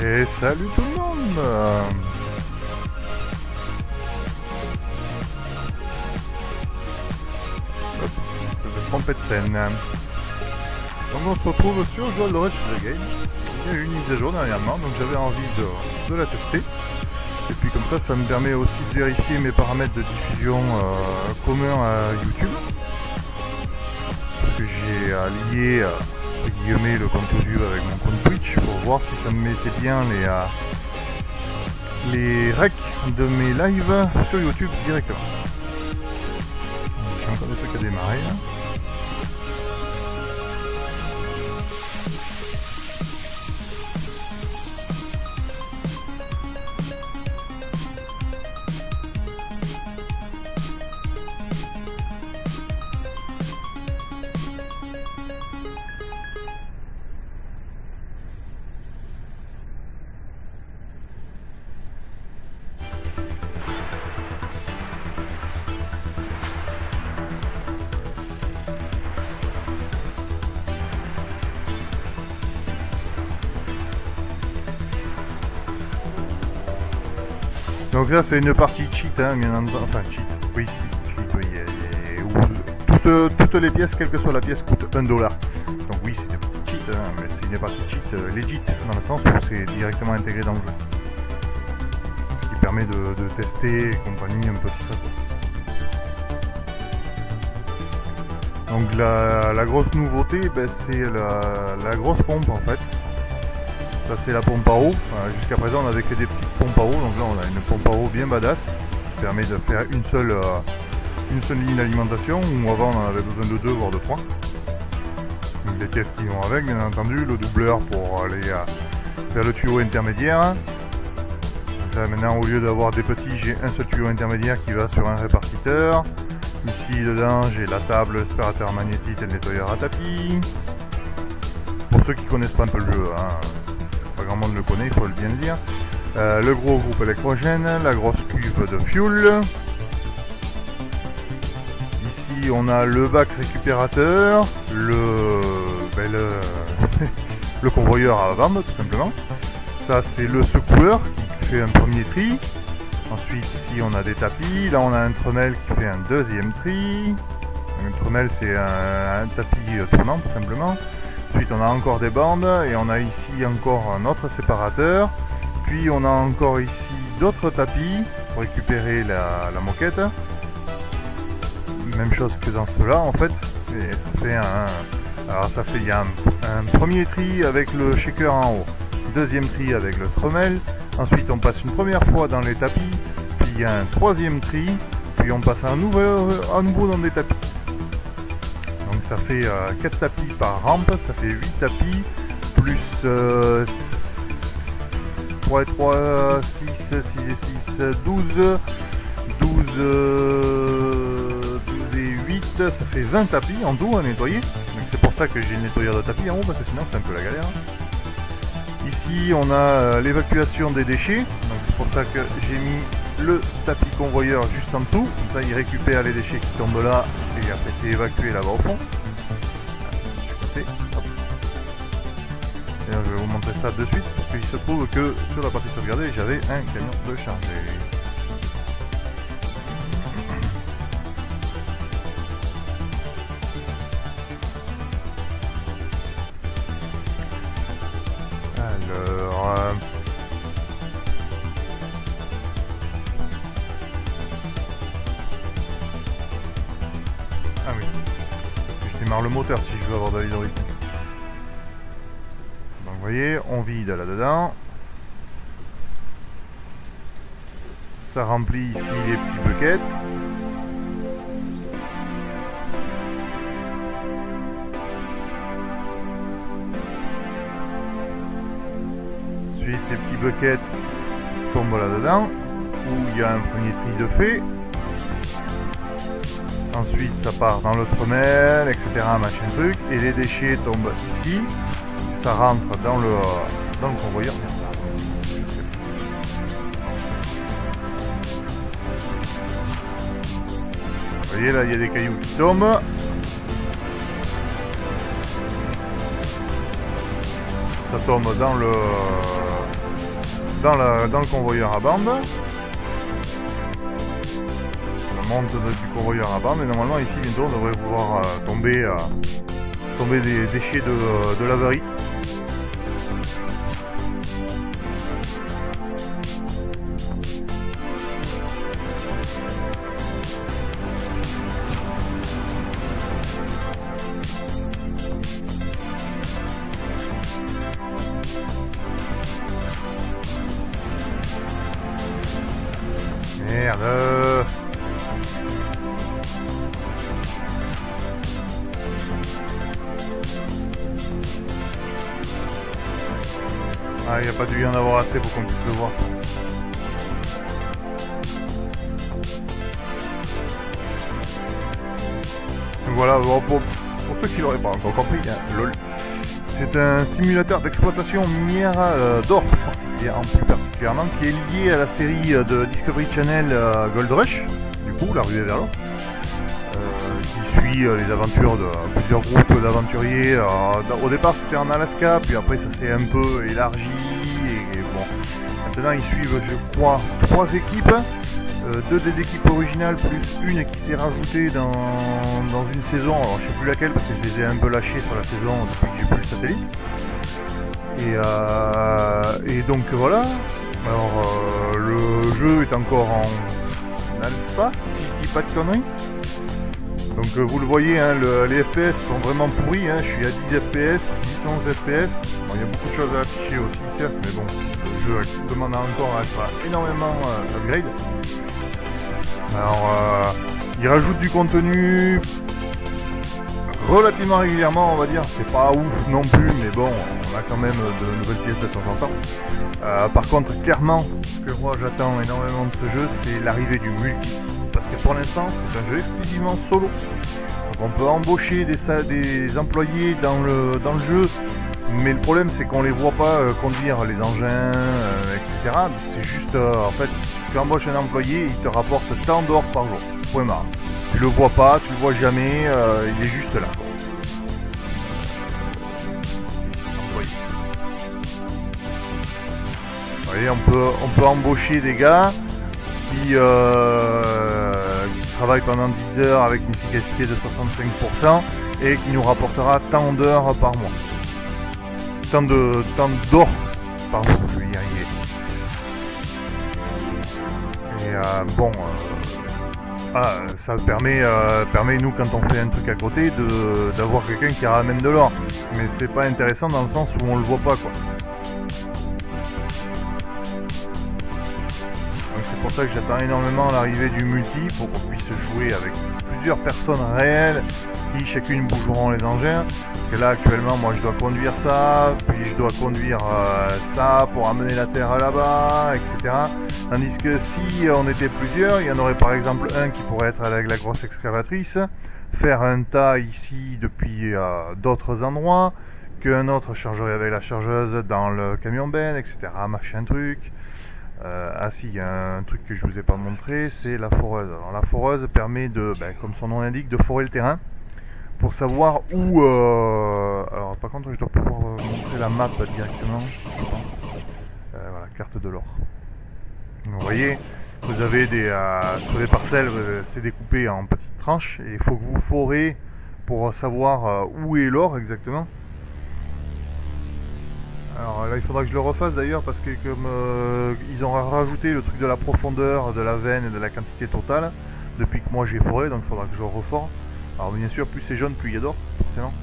Et salut tout le monde. Hop, je vais tromper de scène. Donc on se retrouve sur Joel Lorette The Game. Il y a eu une mise à jour dernièrement, donc j'avais envie de la tester. Et puis comme ça me permet aussi de vérifier mes paramètres de diffusion communs à YouTube. Parce que j'ai allié entre guillemets le compte YouTube avec mon compte Twitch pour voir si ça me mettait bien les recs de mes lives sur YouTube directement. J'ai encore des trucs à démarrer là. Donc là c'est une partie cheat, hein, bien entendu. Enfin cheat, oui, cheat, oui. Où toutes les pièces, quelle que soit la pièce, coûtent $1. Donc oui, c'est une partie cheat, hein, mais c'est une partie cheat legit, dans le sens où c'est directement intégré dans le jeu. Ce qui permet de tester et compagnie, un peu tout ça, quoi. Donc la grosse nouveauté, c'est la grosse pompe en fait. Ça c'est la pompe à eau. Jusqu'à présent on avait que des petites pompes à eau, donc là on a une pompe à eau bien badass qui permet de faire une seule ligne d'alimentation, où avant on en avait besoin de 2 voire de 3. Donc les pièces qui vont avec, bien entendu, le doubleur pour aller vers le tuyau intermédiaire. Donc là maintenant au lieu d'avoir des petits, j'ai un seul tuyau intermédiaire qui va sur un répartiteur. Ici dedans j'ai la table, l'aspirateur magnétique et le nettoyeur à tapis. Pour ceux qui connaissent pas un peu le jeu, hein. Pas grand monde le connaît, il faut le bien le dire. Le gros groupe électrogène, la grosse cuve de fuel. Ici on a le bac récupérateur, le convoyeur à vendre tout simplement. Ça c'est le secoueur qui fait un premier tri. Ensuite ici on a des tapis, là on a un tremel qui fait un deuxième tri. Un tremel c'est un tapis tournant tout simplement. Ensuite on a encore des bandes et on a ici encore un autre séparateur. Puis on a encore ici d'autres tapis pour récupérer la moquette. Même chose que dans cela en fait. Et il y a un premier tri avec le shaker en haut. Deuxième tri avec le tremel. Ensuite on passe une première fois dans les tapis. Puis il y a un troisième tri. Puis on passe à nouveau dans des tapis. Donc ça fait 4 tapis par rampe, ça fait 8 tapis, plus 3 et 3, 6 et 6, 12 et 8, ça fait 20 tapis en tout à nettoyer. Donc c'est pour ça que j'ai le nettoyeur de tapis en haut, parce que sinon c'est un peu la galère. Ici on a l'évacuation des déchets, donc c'est pour ça que j'ai mis le tapis convoyeur juste en dessous, comme ça il récupère les déchets qui tombent là et après c'est évacué là-bas au fond. Et là, je vais vous montrer ça de suite parce qu'il se trouve que sur la partie sauvegardée j'avais un camion de chargé. Alors ah oui, je démarre le moteur si je veux avoir de l'hydraulique. Donc vous voyez, on vide là-dedans. Ça remplit ici les petits buckets. Ensuite les petits buckets tombent là-dedans, où il y a un premier tri de fait. Ensuite ça part dans le tremel, etc. machin truc, et les déchets tombent ici, ça rentre dans le convoyeur. Vous voyez là il y a des cailloux qui tombent. Ça tombe dans dans le convoyeur à bande. On monte du convoyeur à bande et normalement ici bientôt on devrait pouvoir tomber des déchets de laverie. Merde. Ah, il n'y a pas dû y en avoir assez pour qu'on puisse le voir. Donc voilà, bon, pour ceux qui l'auraient pas encore compris, hein, LOL. C'est un simulateur d'exploitation minière d'or, plus particulièrement, qui est lié à la série de Discovery Channel Gold Rush, du coup, la ruée vers l'or, qui suit les aventures de plusieurs groupes d'aventuriers. Au départ, c'était en Alaska, puis après, ça s'est un peu élargi, et bon, maintenant, ils suivent, je crois, 3 équipes. 2 des équipes originales plus une qui s'est rajoutée dans une saison, alors je sais plus laquelle parce que je les ai un peu lâchés sur la saison depuis que j'ai plus le satellite. Et donc voilà, alors le jeu est encore en alpha, si je dis pas de conneries. Donc vous le voyez, hein, les FPS sont vraiment pourris, hein, je suis à 10 FPS, 10-11 FPS. Bon, il y a beaucoup de choses à afficher aussi certes, mais bon, le jeu demande encore à être énormément upgrade. Alors, il rajoute du contenu relativement régulièrement, on va dire. C'est pas ouf non plus, mais bon, on a quand même de nouvelles pièces de temps en temps. Par contre, clairement, ce que moi j'attends énormément de ce jeu, c'est l'arrivée du multi. Parce que pour l'instant, c'est un jeu exclusivement solo. Donc on peut embaucher des employés dans le jeu. Mais le problème c'est qu'on les voit pas conduire les engins, etc. C'est juste, en fait, tu embauches un employé, il te rapporte tant d'or par jour. Point barre. Tu le vois pas, tu le vois jamais, il est juste là. Oui. Vous voyez, on peut embaucher des gars qui travaillent pendant 10 heures avec une efficacité de 65% et qui nous rapportera tant d'heures par mois. Tant d'or par jour, je vais y arriver. Et bon, ça permet nous quand on fait un truc à côté d'avoir quelqu'un qui ramène de l'or. Mais c'est pas intéressant dans le sens où on le voit pas quoi. Donc c'est pour ça que j'attends énormément l'arrivée du multi pour qu'on puisse jouer avec plusieurs personnes réelles qui chacune bougeront les engins. Parce que là actuellement moi je dois conduire ça, puis je dois conduire ça pour amener la terre là-bas, etc. Tandis que si on était plusieurs, il y en aurait par exemple un qui pourrait être avec la grosse excavatrice, faire un tas ici depuis d'autres endroits, qu'un autre chargerait avec la chargeuse dans le camion ben, etc. Machin truc. Ah si, il y a un truc que je vous ai pas montré, c'est la foreuse. Alors la foreuse permet de, comme son nom l'indique, de forer le terrain pour savoir où... Alors par contre je dois pouvoir montrer la map directement, je pense. Voilà, carte de l'or. Vous voyez, vous avez sur les parcelles, c'est découpé en petites tranches et il faut que vous forez pour savoir où est l'or exactement. Alors là il faudra que je le refasse d'ailleurs parce que comme ils ont rajouté le truc de la profondeur, de la veine et de la quantité totale depuis que moi j'ai foré, donc il faudra que je refore. Alors bien sûr plus c'est jaune plus il y a d'or forcément.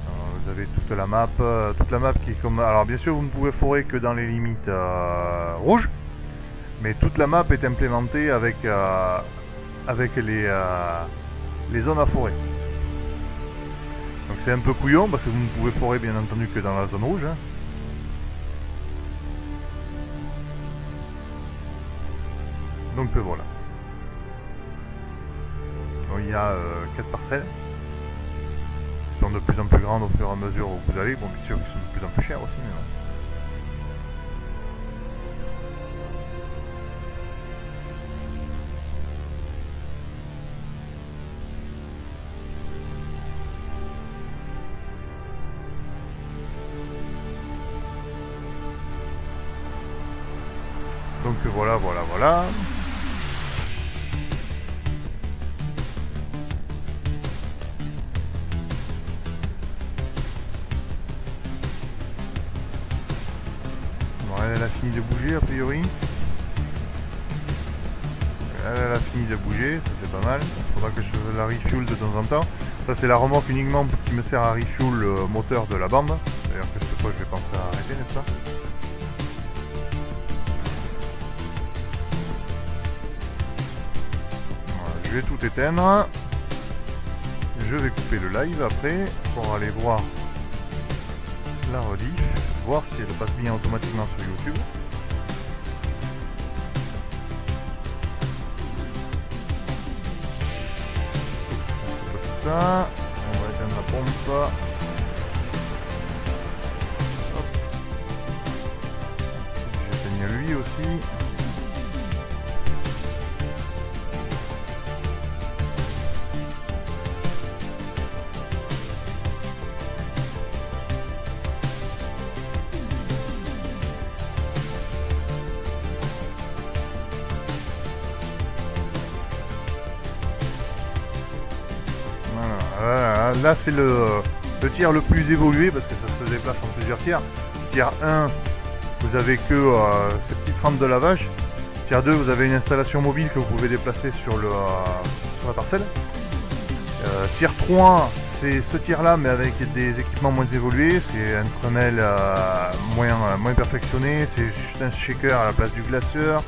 Alors, vous avez toute la map qui est comme... Alors bien sûr vous ne pouvez forer que dans les limites rouges, mais toute la map est implémentée avec les zones à forer. Donc c'est un peu couillon parce que vous ne pouvez forer bien entendu que dans la zone rouge. Hein. Donc voilà. Donc, il y a 4 parcelles qui sont de plus en plus grandes au fur et à mesure où vous allez. Bon bien sûr ils sont de plus en plus chers aussi. Mais bon. Donc voilà, voilà, voilà. Bon, elle a fini de bouger a priori. Elle a fini de bouger, ça c'est pas mal. Il faudra que je la refuel de temps en temps. Ça c'est la remorque uniquement qui me sert à refuel le moteur de la bande. D'ailleurs que cette fois je vais penser à arrêter, n'est-ce pas? Voilà, je vais tout éteindre. Je vais couper le live après pour aller voir la rediff, voir si elle passe bien automatiquement sur YouTube. Ça, on va éteindre la pompe. Hop. J'éteigne lui aussi. Voilà, là c'est le tiers le plus évolué parce que ça se déplace en plusieurs tiers. Tiers 1, vous avez que ces petites rampes de lavage. Tiers 2, vous avez une installation mobile que vous pouvez déplacer sur la parcelle. Tiers 3, c'est ce tiers là mais avec des équipements moins évolués. C'est un tunnel moins perfectionné, c'est juste un shaker à la place du glaceur.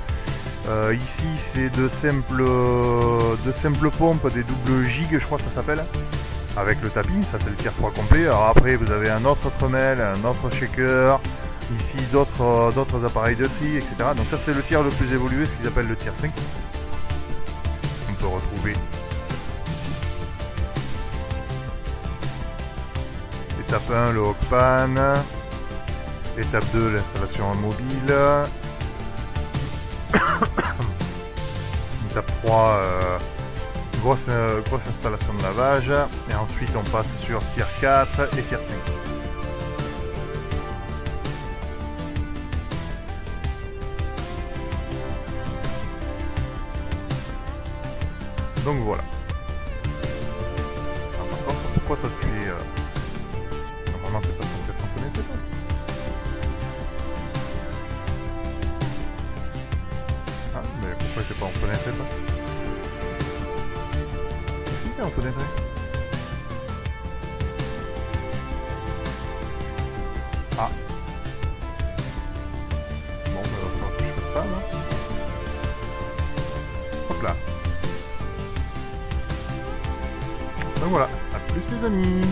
Ici c'est de simples pompes, des doubles gigs je crois que ça s'appelle, avec le tapis, ça c'est le tiers 3 complet. Alors après vous avez un autre tremel, un autre shaker, ici d'autres appareils de tri, etc. Donc ça c'est le tiers le plus évolué, ce qu'ils appellent le tiers 5. On peut retrouver étape 1 le Hawkpan, étape 2 l'installation mobile, étape 3 grosse installation de lavage, et ensuite on passe sur tier 4 et tier 5. Donc voilà. Alors, par contre, pourquoi toi tu es normalement c'est pas censé être connecté toi. Ah mais pourquoi t'es pas en connecté toi? Si t'es en connecté. Ah. Bon bah il va falloir que je fasse ça non? Hop là. Donc voilà, à plus les amis.